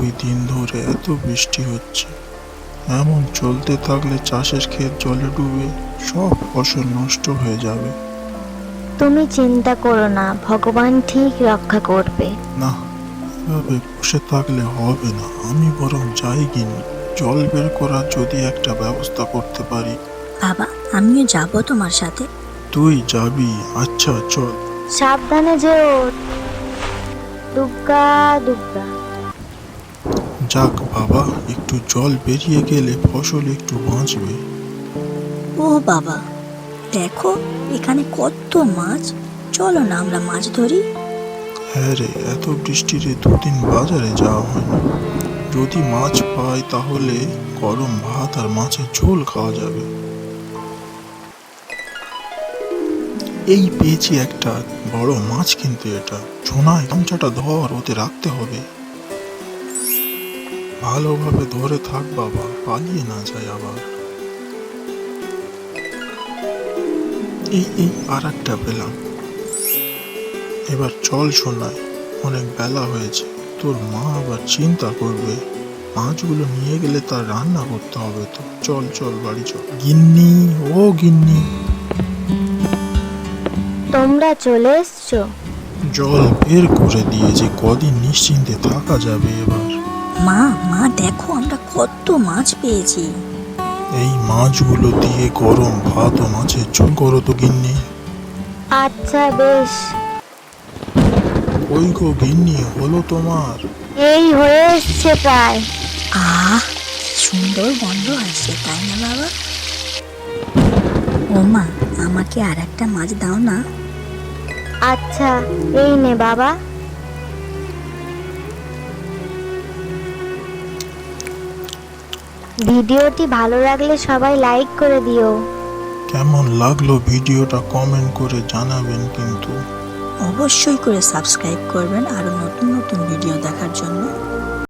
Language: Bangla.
2 দিন ধরে এত বৃষ্টি হচ্ছে। এমন চলতে থাকলে চাষের ক্ষেত জলে ডুবে সব ফসল নষ্ট হয়ে যাবে। তুমি চিন্তা করো না, ভগবান ঠিক রক্ষা করবে। না, এভাবে বসে থাকলে হবে না। আমি বরং যাই গিনি, জল বের করার যদি একটা ব্যবস্থা করতে পারি। বাবা, আমিও যাব তোমার সাথে। তুই যাবি? আচ্ছা চল। সাবধানে যেও। দুগ্গা দুগ্গা। যাক বাবা, একটু জল বেরিয়ে গেলে ফসল একটু বাঁচবে। ও বাবা, দেখো এখানে কত মাছ। চলো না আমরা মাছ ধরি। হ্যাঁ রে, এত বৃষ্টিতে 2 দিন বাজারে যাওয়া হয়নি। যদি মাছ পাই তাহলে গরম ভাত আর মাছের ঝোল খাওয়া যাবে। এই পেয়েছি একটা বড় মাছ, কিন্তু এটা ছোনায় গামছাটা ধর, ওতে রাখতে হবে। ভালোভাবে ধরে থাক বাবা, পালিয়ে না যায় আবার। এই আর একটা পেলাম। এবার চল সোনাই, অনেক বেলা হয়েছে। তোর মা আবার চিন্তা করবে। মাছগুলো নিয়ে গেলে তার রান্না করতে হবে তো। চল চল বাড়ি চল। গিন্নি, ও গিন্নি। তোমরা চলে এসছো? জল বের করে দিয়েছে, কদিন নিশ্চিন্তে থাকা যাবে এবার। মা মা দেখো আমরা কত মাছ পেয়েছি। এই মাছগুলো দিয়ে গরম ভাত ও মাছের ঝোল করো তো গিন্নি। আচ্ছা বেশ। ওই গো গিন্নি, হলো তোমার? এই হয়ে এসছে প্রায়। আহ, কি সুন্দর গন্ধ আসছে, তাই না বাবা? ও মা, আমাকে আর একটা মাছ দাও না। আচ্ছা, এই নে বাবা। ভিডিওটি ভালো লাগলে সবাই লাইক করে দিও। কেমন লাগলো ভিডিওটা কমেন্ট করে জানাবেন কিন্তু। অবশ্যই করে সাবস্ক্রাইব করবেন আরো নতুন নতুন ভিডিও দেখার জন্য।